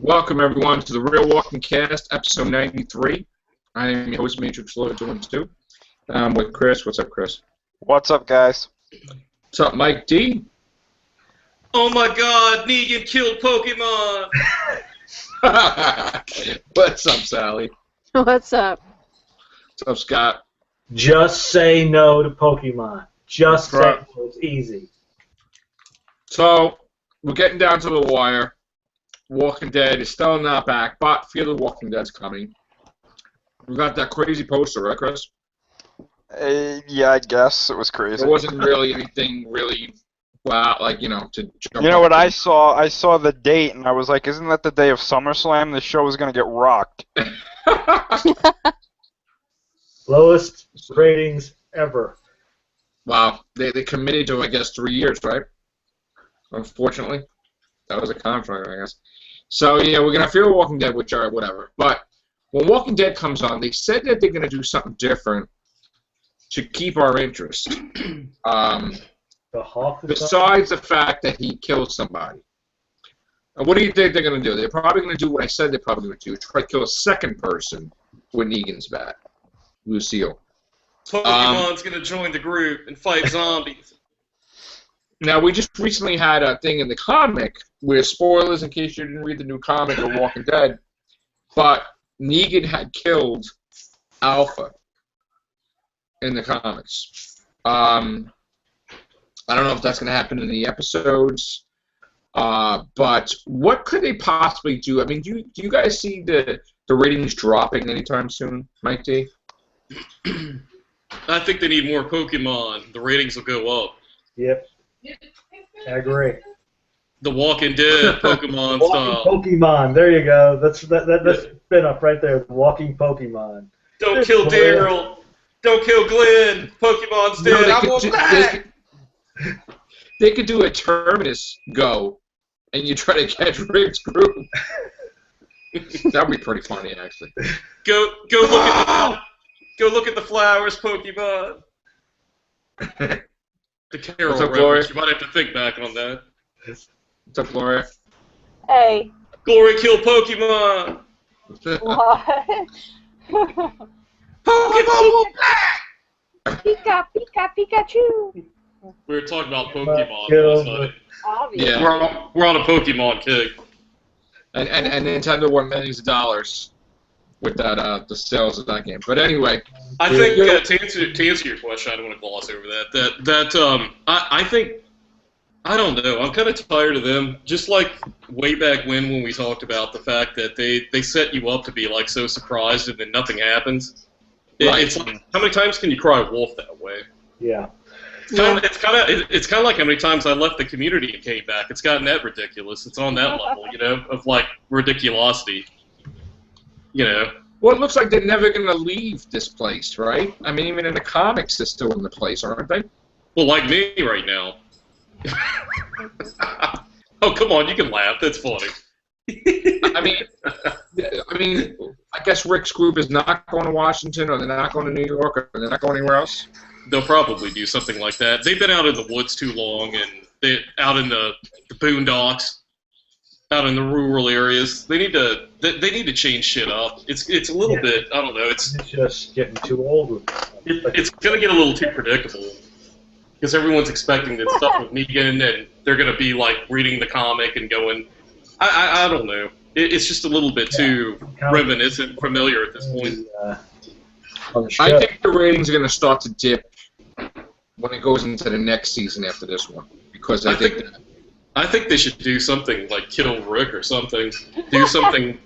Welcome everyone to the Real Walking Cast, episode 93. I am your host, Matrix Lord 212. I'm with Chris. What's up, Chris? What's up, guys? What's up, Mike D? Oh my God, Negan killed Pokemon! What's up, Sally? What's up? What's up, Scott? Just say no to Pokemon. Just say Right. no. It's easy. So, we're getting down to the wire. Walking Dead is still not back, but Fear the Walking Dead's coming. We got that crazy poster, right, Chris? Yeah, I guess it was crazy. There wasn't really anything really, wow, like, to jump You know what up I to. saw? I saw the date, and I was like, isn't that the day of SummerSlam? The show was going to get rocked. Lowest ratings ever. Wow, they committed to, I guess, 3 years, right? Unfortunately. That was a contract, I guess. So, yeah, we're going to Fear the Walking Dead, which are whatever. But when Walking Dead comes on, they said that they're going to do something different to keep our interest. The Hawk. Besides the fact that he killed somebody. And what do you think they're going to do? They're probably going to do what I said they're probably going to do. Try to kill a second person when Negan's back. Lucille. Pokemon's gonna join the group and fight zombies. Now, we just recently had a thing in the comic where, spoilers in case you didn't read the new comic of Walking Dead, but Negan had killed Alpha in the comics. I don't know if that's going to happen in the episodes, but what could they possibly do? I mean, do you guys see the ratings dropping anytime soon, Mike D? I think they need more Pokemon. The ratings will go up. Yep. I agree. The Walking Dead Pokemon Walking style. Pokemon. There you go. That's spin up right there. Walking Pokemon. Don't kill Daryl. Don't kill Glenn. Pokemon's dead. I want back. They could do a Terminus Go, and you try to catch Rick's group. That would be pretty funny, actually. Go look at the flowers, Pokemon. The Carol What's up, Gloria? reference. You might have to think back on that. What's up, Gloria? Hey. Gloria killed Pokemon. What? Pokemon. Pika, Pika, Pikachu. We were talking about Pokemon Kill last night. Obvious. Yeah. We're on a Pokemon kick. And Nintendo won millions of dollars with that the sales of that game. But anyway, I think to answer your question, I don't want to gloss over that. I think I don't know. I'm kind of tired of them. Just like way back when we talked about the fact that they set you up to be like so surprised and then nothing happens. Right. It's like, how many times can you cry wolf that way? Yeah. It's kind of like how many times I left the community and came back. It's gotten that ridiculous. It's on that level, of like ridiculosity. Well, it looks like they're never going to leave this place, right? I mean, even in the comics, they're still in the place, aren't they? Well, like me right now. Oh, come on, you can laugh. That's funny. I mean, I guess Rick's group is not going to Washington, or they're not going to New York, or they're not going anywhere else. They'll probably do something like that. They've been out in the woods too long, and they're out in the boondocks, out in the rural areas. They need to change shit up. It's a little bit. I don't know. It's just getting too old. It's gonna get a little too predictable because everyone's expecting that stuff with Negan, and they're gonna be like reading the comic and going. I don't know. It's just a little bit too reminiscent, familiar at this point. I think the ratings are going to start to dip when it goes into the next season after this one, because I think they should do something like kill Rick or something. Do something,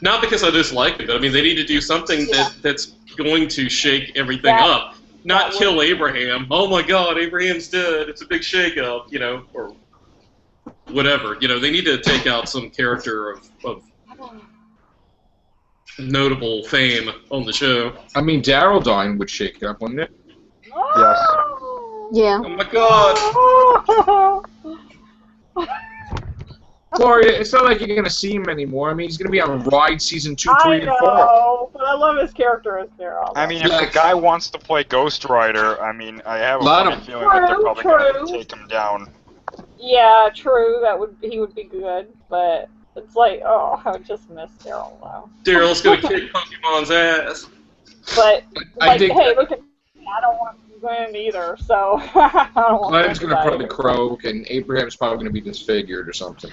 not because I dislike it, but I mean they need to do something that's going to shake everything up. Not kill Abraham. Oh my God, Abraham's dead. It's a big shake-up, or whatever. They need to take out some character of notable fame on the show. I mean, Daryl dying would shake it up, wouldn't it? Yes. Yeah. Oh my God. Gloria, it's not like you're going to see him anymore. I mean, he's going to be on Ride Season 2, 3, and 4. I know, but I love his character as Daryl. I mean, if the guy wants to play Ghost Rider, I mean, I have a Lot funny of- feeling that they're probably going to True. take him down. Yeah, true. He would be good, but It's like, oh, I just miss Daryl though. Daryl's gonna kick Pokemon's ass. But I like, think hey, that look at me. I don't want to win either, so I don't want Glenn's to going to probably croak, and Abraham's probably going to be disfigured or something.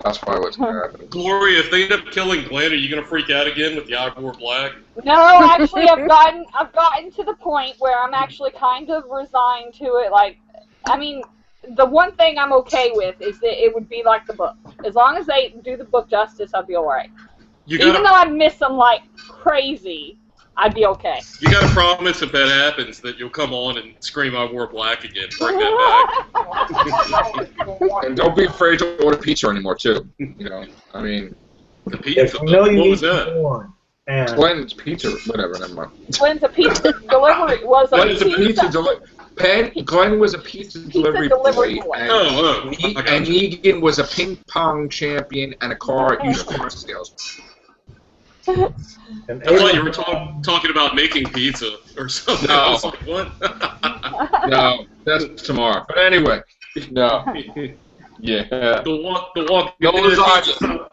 That's probably what's going to happen. Gloria, if they end up killing Glenn, are you gonna freak out again with the I Wore Black? No, actually, I've gotten to the point where I'm actually kind of resigned to it. Like, I mean, the one thing I'm okay with is that it would be like the book. As long as they do the book justice, I'd be alright. Even though I miss them like crazy, I'd be okay. You gotta promise if that happens that you'll come on and scream I Wore Black again. Bring that back. And don't be afraid to order pizza anymore, too. You know, I mean, The pizza. You know you What need was that? some corn. And Glenn's pizza, whatever, never mind. Glenn's a pizza delivery Glenn's a pizza delivery. Glenn was a pizza delivery delivery boy. boy. And, I got and you. Egan was a ping pong champion and a used car salesman. and I thought you were Abraham- talking about making pizza or something. No. I was like, what? No, that's tomorrow. But anyway, no. Yeah. The walk. No lasagna.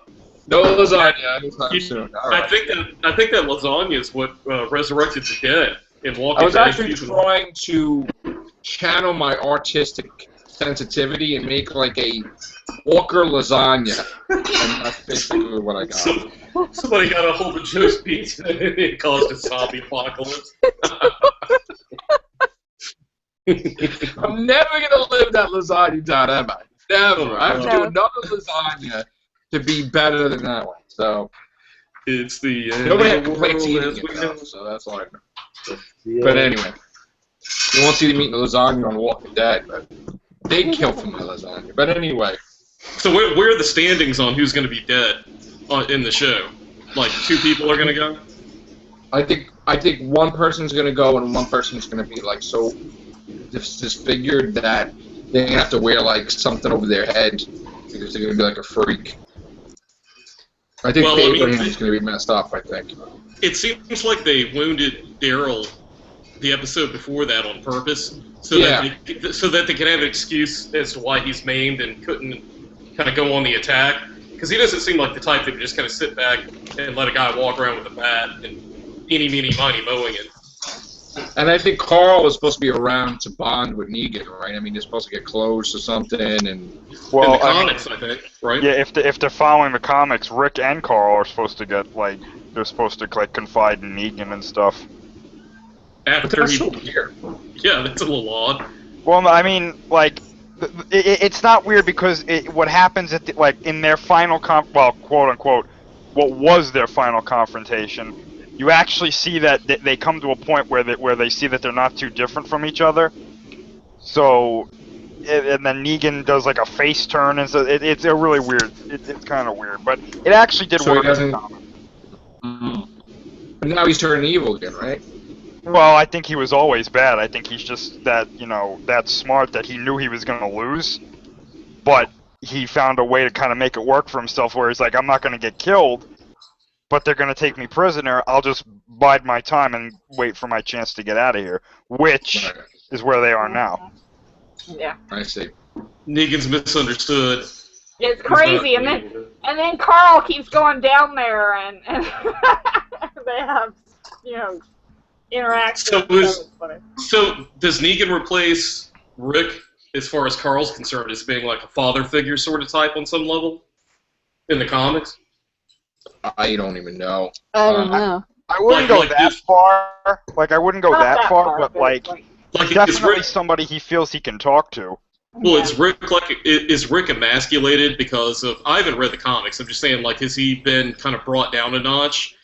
No lasagna anytime You- soon. All I right. think that lasagna is what resurrected the dead in Walking I was Dead actually season 1. trying to channel my artistic sensitivity and make like a Walker lasagna, and that's basically what I got. So, somebody got a hold of Joe's pizza and it caused a zombie apocalypse. I'm never gonna live that lasagna down, am I? Never. I have to do No. another lasagna to be better than that one. So It's the end nobody of had the complaints world eating as it, we though, know. so that's all I know. Yeah. But anyway, you won't see them eating lasagna on Walking Dead, but they'd kill for my lasagna. But anyway, So where are the standings on who's going to be dead in the show? Like 2 people are going to go? I think one person's gonna go and one person's gonna be like so disfigured that they're gonna have to wear like something over their head because they're gonna be like a freak. I think Well, I mean, Abraham's gonna be messed up. I think. It seems like they wounded Daryl the episode before that on purpose, so that they could have an excuse as to why he's maimed and couldn't kind of go on the attack. Because he doesn't seem like the type that would just kind of sit back and let a guy walk around with a bat and eeny, meeny, miny, mowing it. And I think Carl is supposed to be around to bond with Negan, right? I mean, they're supposed to get close or something, and In Well, the I mean, comics, I think, right? yeah, if they're following the comics, Rick and Carl are supposed to get they're supposed to confide in Negan and stuff. but After that's he, so weird. yeah, that's a little odd. Well, I mean, it's not weird because what happens in their final quote unquote, what was their final confrontation, you actually see that they come to a point where they see that they're not too different from each other. So, and then Negan does like a face turn, and so it's a really weird. It's kind of weird, but it actually did So he work. doesn't. But now he's turning evil again, right? Well, I think he was always bad. I think he's just that smart that he knew he was going to lose, but he found a way to kind of make it work for himself. Where he's like, I'm not going to get killed, but they're going to take me prisoner. I'll just bide my time and wait for my chance to get out of here, which Right. is where they are now. Yeah. I see. Negan's misunderstood. It's crazy, and then Carl keeps going down there, and they have, interactions. So does Negan replace Rick, as far as Carl's concerned, as being like a father figure sort of type on some level in the comics? I don't even know. I don't know. I wouldn't Like go that this- far. Like I wouldn't go Not that far, but Like is definitely Rick, somebody he feels he can talk to. well, is Rick emasculated because of? I haven't read the comics. I'm just saying, like, has he been kind of brought down a notch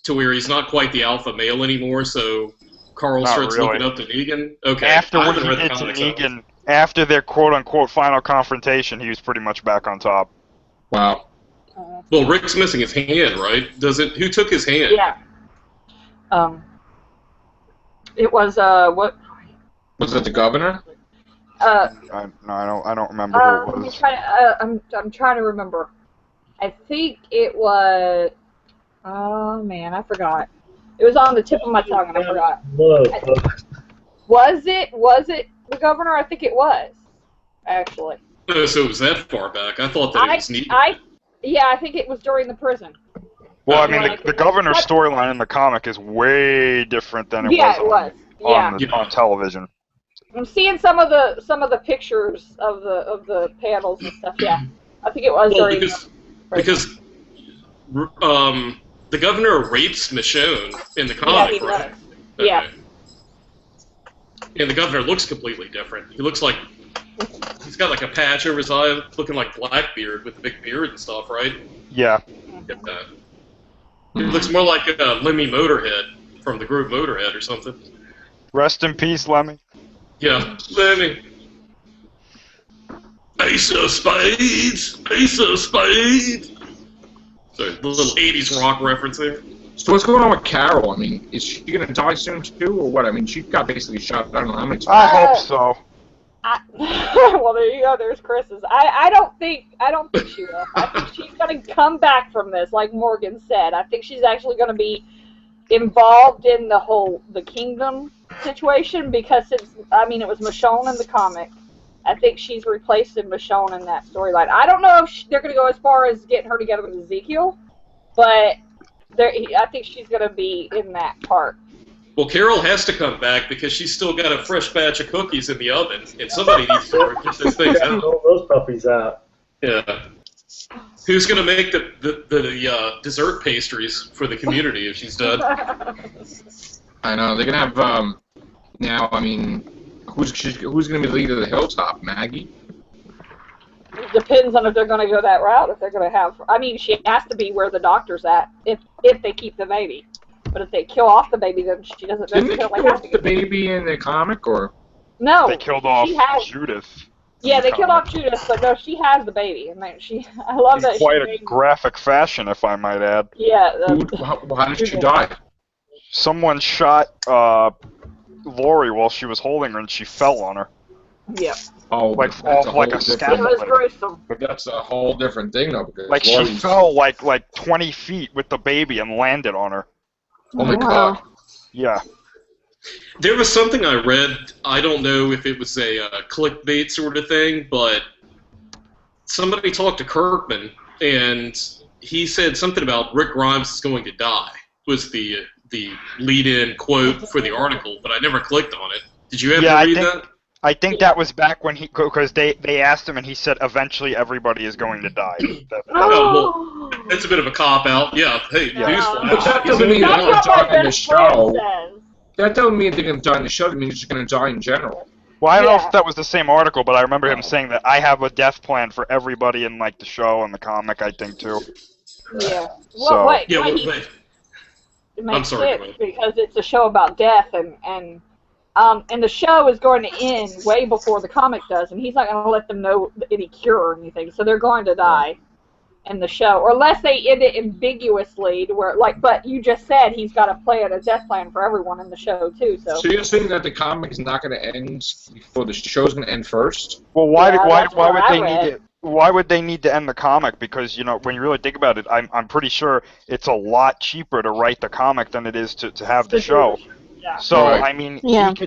to where he's not quite the alpha male anymore? So Carl Not starts really. looking up to Negan. Okay, After I what haven't he read the did to comics, so- Negan, after their quote-unquote final confrontation, he was pretty much back on top. Wow. Well, Rick's missing his hand, right? Who took his hand? Yeah. It was what? Was it the governor? I don't remember who Let it me was. try. I'm trying to remember. I think it was. Oh man, I forgot. It was on the tip of my tongue, and I forgot. Look, Was it the governor? I think it was. Actually. Oh, so it was that far back. I thought that it was neat. Yeah, I think it was during the prison. Well, I mean, the governor's storyline in the comic is way different than it was on television. I'm seeing some of the pictures of the panels and stuff. Yeah, I think it was during. Because the governor rapes Michonne in the comic, he right? does. Yeah. And the governor looks completely different. He looks like he's got like a patch over his eye, looking like Blackbeard with the big beard and stuff, right? Yeah. He looks more like Lemmy Motorhead from the group Motorhead or something. Rest in peace, Lemmy. Yeah, Lemmy. Ace of Spades! Ace of Spades! So, the little 80s rock reference there. So what's going on with Carol? I mean, is she going to die soon too, or what? I mean, she got basically shot. I don't know how many times. I hope so. Well, there you go. There's Chris's. I don't think she will. I think she's going to come back from this, like Morgan said. I think she's actually going to be involved in the kingdom situation because it was Michonne in the comic. I think she's replacing Michonne in that storyline. I don't know if they're going to go as far as getting her together with Ezekiel, but I think she's going to be in that part. Well, Carol has to come back because she's still got a fresh batch of cookies in the oven, and somebody needs to get those things out. Those puppies out. Yeah. Who's going to make the dessert pastries for the community if she's done? I know they're going to have now. I mean, who's going to be the leader of the Hilltop? Maggie. It depends on if they're going to go that route. If they're going to have, I mean, she has to be where the doctor's at if they keep the baby. But if they kill off the baby, then she doesn't necessarily have to. Didn't they kill off the baby in the comic, or? No. They killed off Judith. Yeah, they killed off Judith, but no, she has the baby, and I love that. In quite a graphic fashion, if I might add. Yeah. How did she die? Someone shot Lori while she was holding her, and she fell on her. Yeah. Oh, like a scaffold. It was gruesome. But that's a whole different thing, though. Because like she fell like 20 feet with the baby and landed on her. Oh my God. Yeah. There was something I read, I don't know if it was a clickbait sort of thing, but somebody talked to Kirkman, and he said something about Rick Grimes is going to die, was the lead-in quote for the article, but I never clicked on it. Did you ever read that? I think that was back when because they asked him and he said eventually everybody is going to die. Well, it's a bit of a cop-out. Yeah, hey, newsflash. But that doesn't mean they're going to die in the show. That doesn't mean they're going to die in the show. It means they're going to die in general. Well, I don't know if that was the same article, but I remember him saying that I have a death plan for everybody in like the show and the comic, I think, too. Yeah. So, wait. It makes sense because it's a show about death and the show is going to end way before the comic does, and he's not going to let them know any cure or anything, so they're going to die in the show, or unless they end it ambiguously, to where but you just said he's got a death plan for everyone in the show too. So you're saying that the comic is not going to end before the show's going to end first? Well, why would they need it? Why would they need to end the comic? Because when you really think about it, I'm pretty sure it's a lot cheaper to write the comic than it is to have the show. Yeah. So I mean,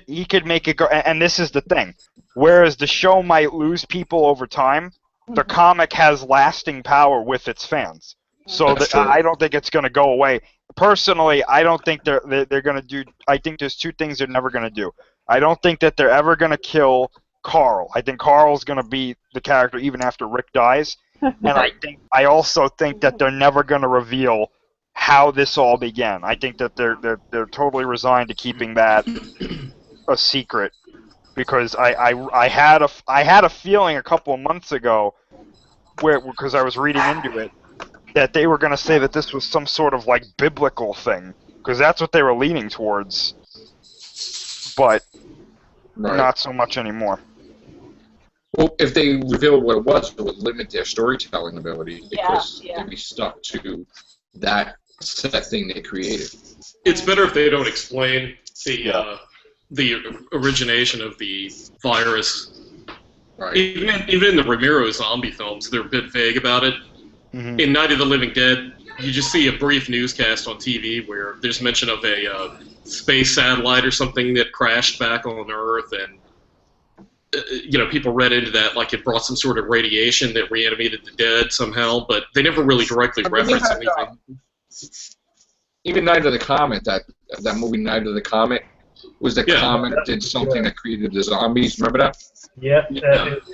he could make it go. And this is the thing: whereas the show might lose people over time, the comic has lasting power with its fans. So I don't think it's going to go away. Personally, I don't think they're going to do. I think there's two things they're never going to do. I don't think that they're ever going to kill Carl. I think Carl's going to be the character even after Rick dies. And I also think that they're never going to reveal how this all began. I think that they're totally resigned to keeping that a secret, because I had a feeling a couple of months ago, because I was reading into it, that they were going to say that this was some sort of like biblical thing, because that's what they were leaning towards, but not so much anymore. Well, if they revealed what it would limit their storytelling ability, because they'd be stuck to that set thing they created. It's better if they don't explain the origination of the virus. Right. Even in the Romero zombie films, they're a bit vague about it. Mm-hmm. In Night of the Living Dead, you just see a brief newscast on TV where there's mention of a space satellite or something that crashed back on Earth, and people read into that like it brought some sort of radiation that reanimated the dead somehow, but they never really directly referenced anything. Even Night of the Comet, that movie Night of the Comet, was the comet did something that created the zombies. Remember that? Yeah.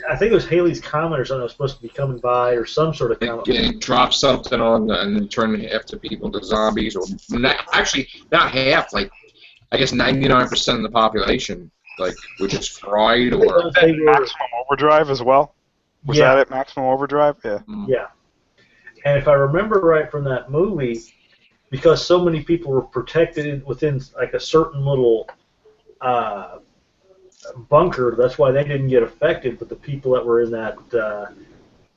I think it was Haley's Comet or something that was supposed to be coming by, or some sort of comet. It dropped something on and then turned half the people to zombies, or actually not half, like I guess 99% of the population, like were just fried or. Maximum Overdrive as well. Was that it? Maximum Overdrive? Yeah. Yeah. And if I remember right from that movie, because so many people were protected within like a certain little bunker, that's why they didn't get affected. But the people that were in that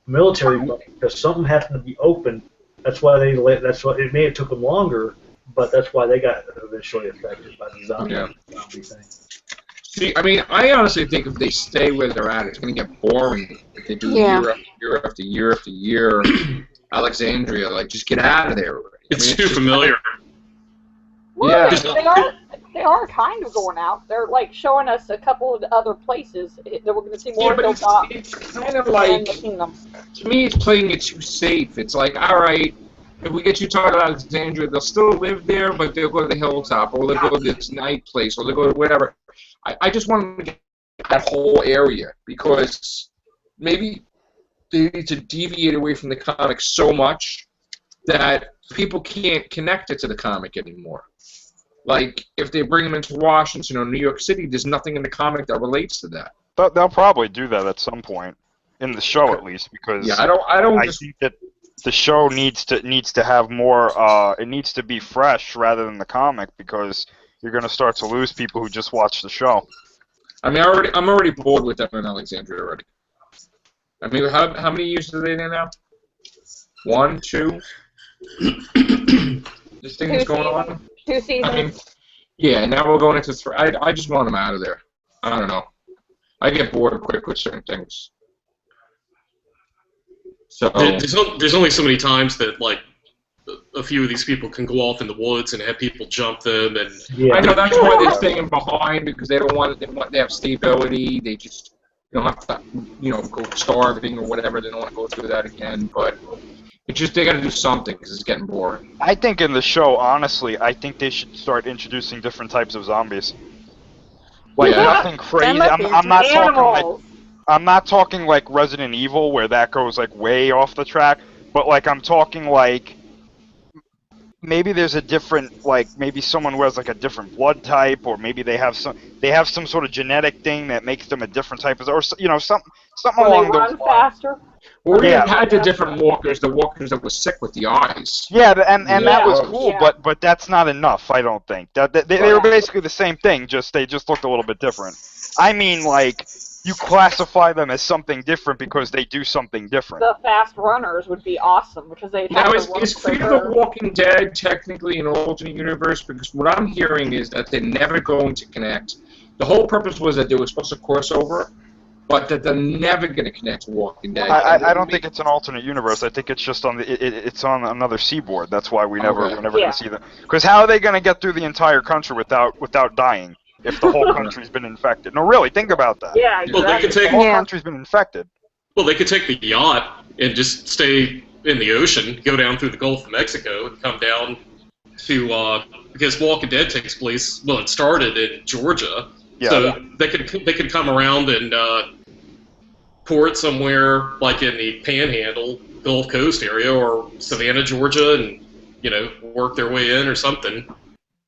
military bunker, because something happened to be open, that's why they let. That's why it may have took them longer, but that's why they got eventually affected by the zombie thing. See, I mean, I honestly think if they stay where they're at, it's going to get boring. If they do year after year, Alexandria, like, just get out of there. It's too familiar. Well, they are kind of going out. They're like showing us a couple of the other places that we're going to see more but it's kind of like, to me, it's playing it too safe. It's like, all right, if we get you talking about Alexandria, they'll still live there, but they'll go to the hilltop, or they'll go to this night place, or they'll go to whatever. I just want to get that whole area, because maybe they need to deviate away from the comic so much that people can't connect it to the comic anymore. Like, if they bring them into Washington or New York City, there's nothing in the comic that relates to that. They'll probably do that at some point, in the show at least, because I think that the show needs to have more. It needs to be fresh rather than the comic, because you're going to start to lose people who just watch the show. I mean, I'm already bored with them in Alexandria already. I mean, how many years are they there now? 1, 2? This thing is going on? 2 seasons. I mean, yeah, now we're going into 3. I just want them out of there. I don't know. I get bored quick with certain things. So there's only so many times that, like, a few of these people can go off in the woods and have people jump them, and I know that's why they're staying behind, because they don't want they have stability. They just don't have to go starving or whatever. They don't want to go through that again. But it's just they got to do something, because it's getting boring. I think in the show, honestly, I think they should start introducing different types of zombies. Like nothing crazy. I'm not talking like Resident Evil, where that goes like way off the track. But like I'm talking like, maybe there's a different, like, maybe someone who has like a different blood type, or maybe they have some sort of genetic thing that makes them a different type of, or something along those lines. Faster. Well, we had the different walkers, the walkers that were sick with the eyes. Yeah, and that was cool, but that's not enough, I don't think. They were basically the same thing, they just looked a little bit different. I mean, like, you classify them as something different because they do something different. The fast runners would be awesome, because they now is Fear the Walking Dead technically an alternate universe? Because what I'm hearing is that they're never going to connect. The whole purpose was that they were supposed to cross over, but that they're never going to connect to Walking Dead. I don't think it's an alternate universe. I think it's just on it's on another seaboard. That's why we're never going to see them. Because how are they going to get through the entire country without dying? If the whole country's been infected. No, really, think about that. Yeah, exactly. Well, they could take the whole country's been infected. Well, they could take the yacht and just stay in the ocean, go down through the Gulf of Mexico, and come down to because Walking Dead takes place. Well, it started in Georgia, so they could come around and port somewhere like in the Panhandle, Gulf Coast area, or Savannah, Georgia, and work their way in or something.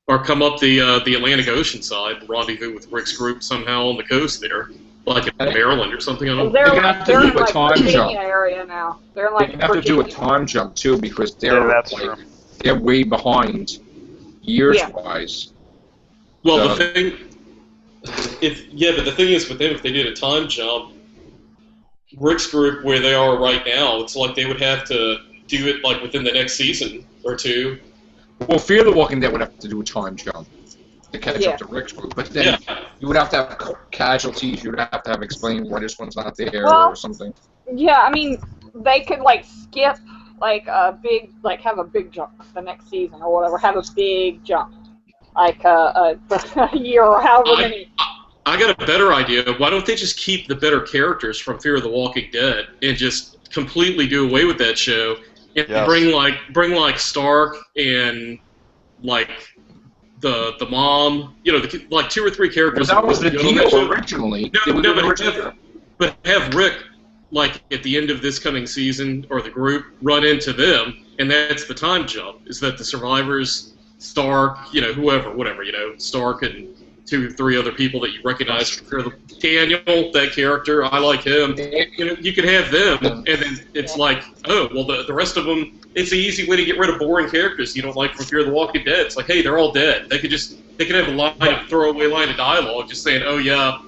Or come up the Atlantic Ocean side, rendezvous with Rick's group somehow on the coast there, like in Maryland or something. I don't know. They're going to have to do a time jump. Area now. They're like they have to do a time jump too, because they're they're way behind years-wise. Well, the thing, but the thing is with them, if they did a time jump, Rick's group where they are right now, it's like they would have to do it like within the next season or two. Well, Fear the Walking Dead would have to do a time jump to catch up to Rick's group, but then you would have to have casualties. You would have to have explained why this one's not there or something. Yeah, I mean, they could like skip like a big, like have a big jump the next season or whatever. Have a big jump, like a year or however many. I got a better idea. Why don't they just keep the better characters from Fear the Walking Dead and just completely do away with that show and bring like Stark and like the mom, like 2 or 3 characters. Well, that was the deal show. originally. But have Rick, like at the end of this coming season or the group, run into them, and that's the time jump. Is that the survivors, Stark, whoever, whatever, Stark and 2 or 3 other people that you recognize from Fear the Daniel, that character, I like him. You could have them, and then it's like, oh, well, the rest of them. It's an easy way to get rid of boring characters you don't like from Fear the Walking Dead. It's like, hey, they're all dead. They could have a throwaway line of dialogue, just saying, oh yeah,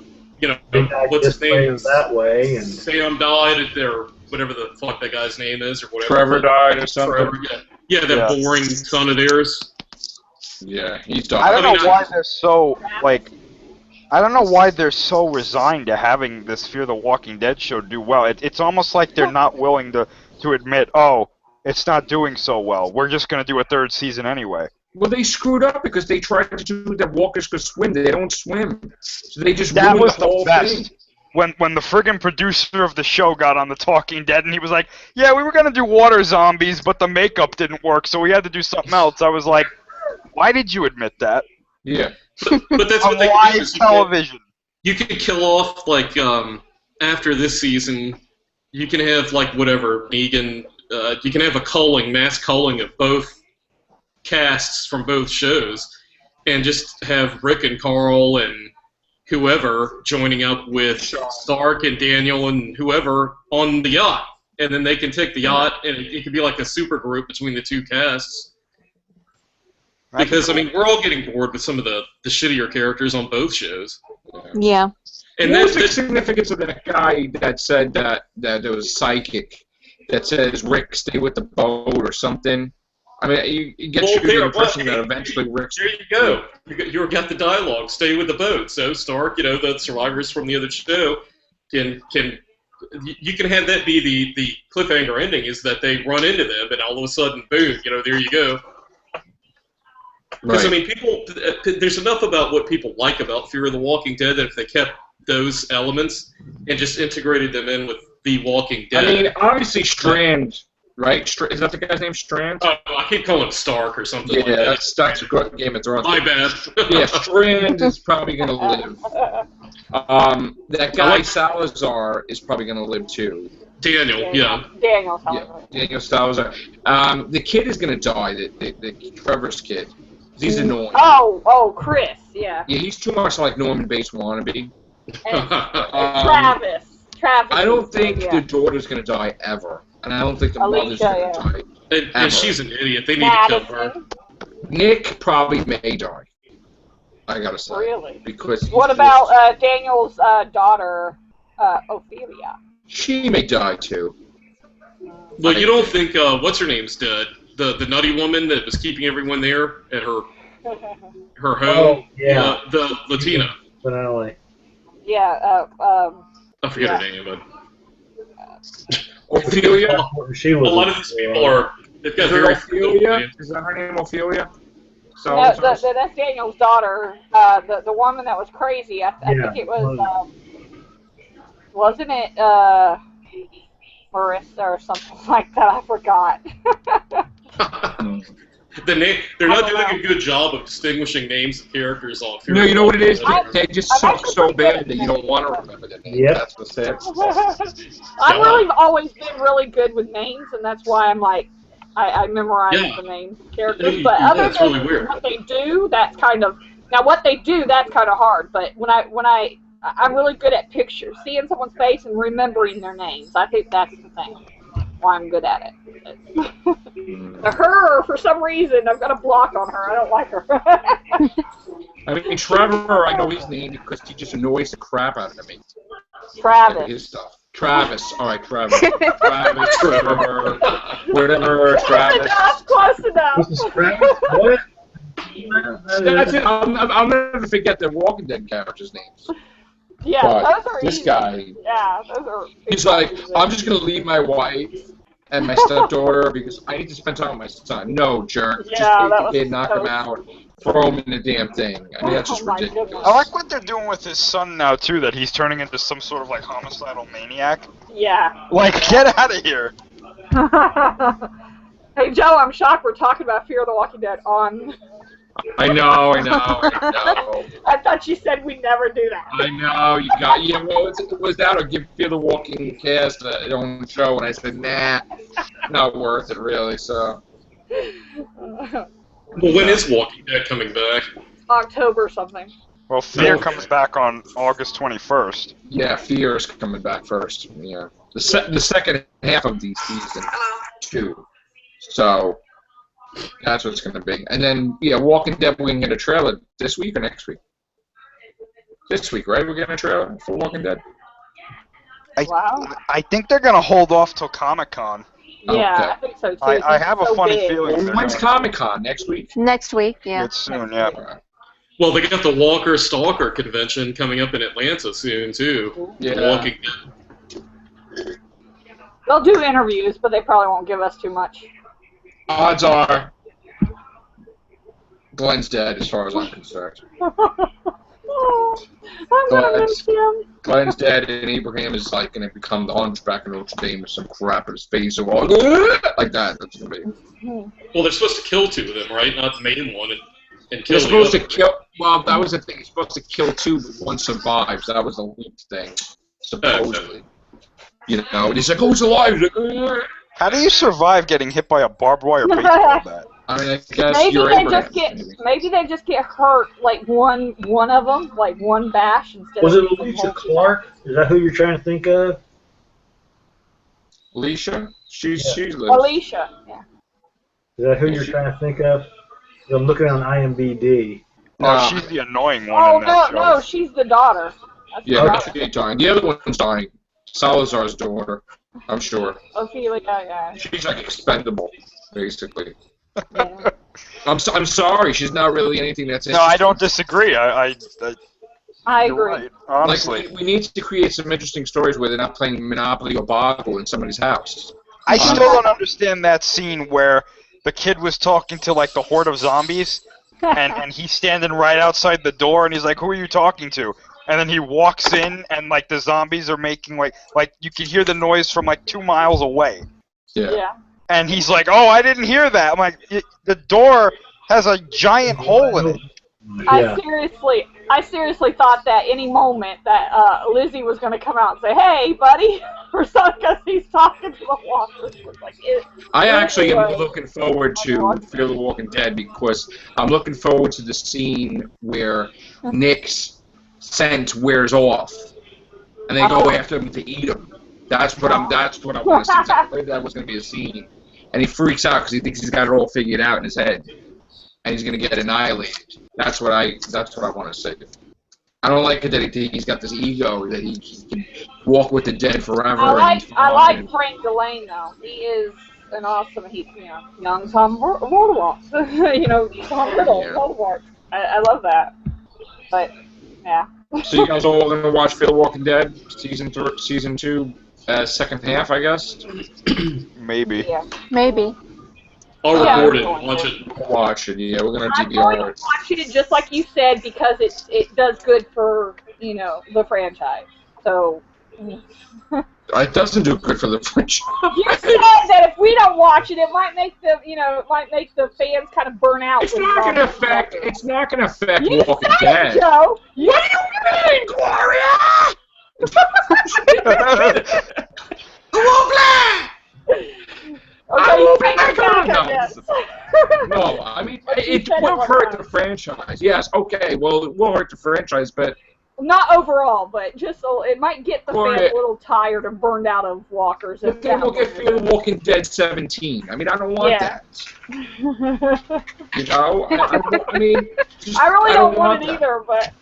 what's his name? That way, and Sam died, or whatever the fuck that guy's name is, or whatever. Trevor died or something. Trevor, yeah, that boring son of theirs. Yeah, he's died. I don't know why they're so I don't know why they're so resigned to having this Fear the Walking Dead show do well. It's almost like they're not willing to admit, oh, it's not doing so well. We're just going to do a 3rd season anyway. Well, they screwed up because they tried to do that walkers could swim. They don't swim. So they just That ruined was the whole best. thing. When the friggin' producer of the show got on The Talking Dead and he was like, yeah, we were going to do water zombies, but the makeup didn't work, so we had to do something else. I was like, why did you admit that? Yeah. But that's On what they live television. You could kill off, like, after this season, you can have, like, whatever, Negan, you can have a mass culling of both casts from both shows, and just have Rick and Carl and whoever joining up with Stark and Daniel and whoever on the yacht. And then they can take the yacht, and it could be like a super group between the 2 casts. Because, I mean, we're all getting bored with some of the shittier characters on both shows. Yeah. And that's the significance of that guy that said that it was psychic, that says, Rick, stay with the boat or something. I mean, you get the impression that eventually Rick's... There you go. You got the dialogue, stay with the boat. So Stark, the survivors from the other show, you can have that be the cliffhanger ending, is that they run into them, and all of a sudden, boom, there you go. Because, I mean, there's enough about what people like about Fear of the Walking Dead that if they kept those elements and just integrated them in with The Walking Dead. I mean, obviously Strand, right? Is that the guy's name, Strand? Oh, I keep calling him Stark or something like that. Yeah, that's a good Game of Thrones. My bad. Yeah, Strand is probably going to live. That guy Salazar is probably going to live too. Daniel, yeah. Daniel Salazar. Yeah, Daniel Salazar. The kid is going to die, the Trevor's kid. He's annoying. Oh, Chris, yeah. Yeah, he's too much like Norman Bates wannabe. And Travis. I don't think the daughter's going to die ever. And I don't think the mother's going to die. And she's an idiot. They need to kill her. Nick probably may die. I got to say. Really? Because what about Daniel's daughter, Ophelia? She may die too. Well, you don't think, what's her name's dead? The nutty woman that was keeping everyone there at her home? Oh, yeah. The Latina. Finale. Yeah, I forget her name, but... Ophelia? She was a lot of these people are... They've got very... Ophelia? Is that her name, Ophelia? So no, that's Daniel's daughter. The woman that was crazy. I think it was... wasn't it Marissa or something like that? I forgot. They're not doing a good job of distinguishing names of characters on Fear. No, you know what it is? They just suck so bad that you don't want to remember their name. That's what's sad. I've really always been really good with names, and that's why I'm like, I memorize the names of characters. But other than really what they do, that's kind of hard. But I'm really good at pictures, seeing someone's face and remembering their names. I think that's the thing. Why I'm good at it. Her, for some reason, I've got a block on her. I don't like her. I mean, Trevor, I know his name because he just annoys the crap out of me. Travis. His stuff. Travis. All right, Travis. Travis, Trevor, whatever, Travis. That's close enough. This is Travis. What? That's it. I'll never forget the Walking Dead characters' names. Yeah, but those are this easy. guy. Yeah, those are. He's like, I'm just gonna leave my wife and my stepdaughter because I need to spend time with my son. No, jerk. Yeah, Just that take was the kid, knock him so- out, throw him in the damn thing. I mean, that's just Oh my ridiculous. goodness. I like what they're doing with his son now too. That he's turning into some sort of like homicidal maniac. Yeah. Like, get out of here. Hey Joe, I'm shocked we're talking about Fear of the Walking Dead on. I know. I thought you said we never do that. I know. You got. Yeah. Well, it was that or give Fear the Walking Cast their own show, and I said, nah, not worth it, really. So. Well, when is Walking Dead coming back? October something. Well, Fear No. comes back on August 21st. Yeah, Fear is coming back first. Yeah, the second half of the season 2. So that's what it's going to be. And then Walking Dead. We're going to get a trailer this week or next week. This week, right? We're getting a trailer for Walking Dead. Wow. I think they're gonna hold off till Comic-Con. Yeah, Okay. I think so too. I have a So funny big. feeling they're When's gonna Comic-Con? Next week? Next week, yeah. It's soon, yeah. Well, they got the Walker Stalker convention coming up in Atlanta soon too. Yeah. Walking Dead. They'll do interviews, but they probably won't give us too much. Odds are Glenn's dead, as far as I'm concerned. I'm gonna miss him. Glenn's dead, and Abraham is like going to become the Hunchback of Notre Dame with some crap in his face, or like that. That's going to be. Well, they're supposed to kill 2 of them, right? Not the main one, and kill They're supposed the to other. kill. Well, that was the thing. He's supposed to kill 2, but 1 survives. That was the leaked thing, supposedly. You know, and he's like, "Oh, he's alive!" He's like, "Ugh." How do you survive getting hit by a barbed wire baseball bat? I mean, I guess Maybe you're they Abraham. just get hurt like one of them, like one bash instead Was of it Alicia Clark? Is that who you're trying to think of? Alicia? She's lives. Alicia. Yeah. Is that who you're trying to think of? I'm looking on IMDb. Oh, she's the annoying one Oh in that no, show. no, she's the daughter. That's the Yeah, daughter. she's dying. The other one's dying. Salazar's daughter, I'm sure. Ophelia, yeah. She's like expendable, basically. Yeah. I'm sorry, she's not really anything that's No, I interesting. don't disagree. I I you're agree. right, honestly. Like, we need to create some interesting stories where they're not playing Monopoly or Boggle in somebody's house. I still don't understand that scene where the kid was talking to like the horde of zombies, and he's standing right outside the door, and he's like, "Who are you talking to?" And then he walks in, and like the zombies are making like you can hear the noise from like 2 miles away. Yeah. Yeah. And he's like, "Oh, I didn't hear that." I'm like, "The door has a giant hole in it." Yeah. I seriously thought that any moment that Lizzie was going to come out and say, "Hey, buddy," or something, because he's talking to the walkers. Like, I actually am Anyway. looking forward to Fear the Walking Dead because I'm looking forward to the scene where Nick's scent wears off, and they go after him to eat him. That's what I want to see. I believe that was going to be a scene, and he freaks out because he thinks he's got it all figured out in his head, and he's going to get annihilated. That's what I want to see. I don't like it that he's got this ego that he can walk with the dead forever. I like Frank Delane though. He is an awesome. Young Tom Voldemort. Tom Riddle. Yeah. Voldemort. I love that. But yeah. So you guys all going to watch Fear the Walking Dead season 2, second half, I guess. Maybe. Yeah. Maybe. I'll Yeah, record it I'm and watch it. Watch it. Yeah, we're going to I'm going to DVR it. watch it just like you said because it does good for the franchise. So. It doesn't do good for the franchise. You said that if we don't watch it, it might make the fans kind of burn out. It's with not going to zombies. affect. It's not going to affect You Walking said Dead. it, Joe. What do you mean, Gloria? Who will play? Okay, will you be take back it back, on. I No. guess. No, I mean But you it said it will one hurt time. the franchise. Yes, okay. Well, it will hurt the franchise, but Not overall, but just it might get the Gloria. fans a little tired and burned out of walkers. but then we'll get Fear the Walking Dead 17. I mean, I don't want Yeah. that. You know, I mean, just, I really don't want it that. either, but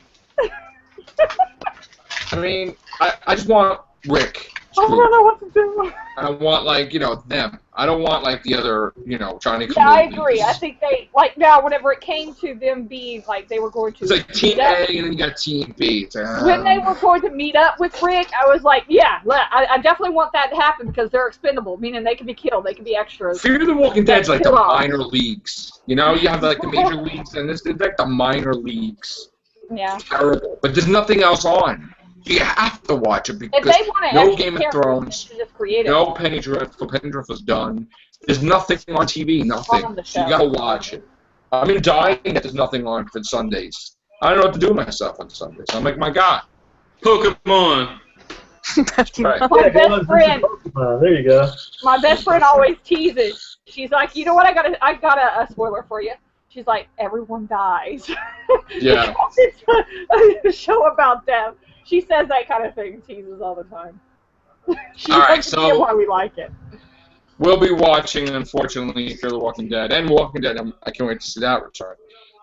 I mean, I just want Rick I don't know what to do. I want like them. I don't want like the other Johnny. Yeah, I agree. I think they now whenever it came to them being like they were going to. It's like Team A and then you got Team B. It's like, when they were going to meet up with Rick, I was like, yeah, I definitely want that to happen because they're expendable, meaning they can be killed, they can be extras. Fear the Walking Dead's like the minor leagues. You have like the major leagues, and this is like the minor leagues. Yeah. Terrible. But there's nothing else on. You have to watch it because if they want no Game of Thrones, just create it. no Penny Dreadful. Penny Dreadful's done. There's nothing on TV, nothing. On the So you show. gotta watch it. I'm dying that there's nothing on for Sundays. I don't know what to do with myself on Sundays. I'm like, my God. Pokemon. Right. My Yeah, go best on, friend. there you go. My best friend always teases. She's like, you know what? I got a spoiler for you. She's like, everyone dies. Yeah. It's a show about death. She says that kind of thing. Teases all the time. She All right, doesn't so- get why we like it. We'll be watching, unfortunately, Fear the Walking Dead. And Walking Dead, I can't wait to see that return.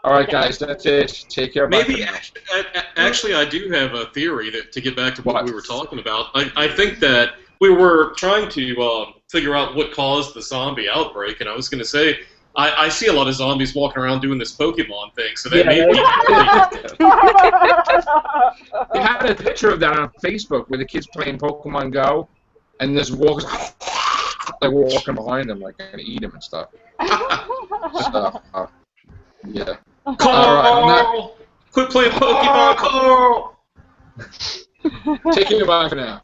All right, guys, that's it. Take care. Bye Maybe for now. actually, I do have a theory to get back to what What? we were talking about. I think that we were trying to figure out what caused the zombie outbreak, and I was going to say I see a lot of zombies walking around doing this Pokemon thing, so that Yeah, maybe They had a picture of that on Facebook where the kids playing Pokemon Go, and this walkers like we're walking behind them, like gonna eat them and stuff. So, yeah. Carl, quit playing Pokemon, Carl. Take care. Bye for now.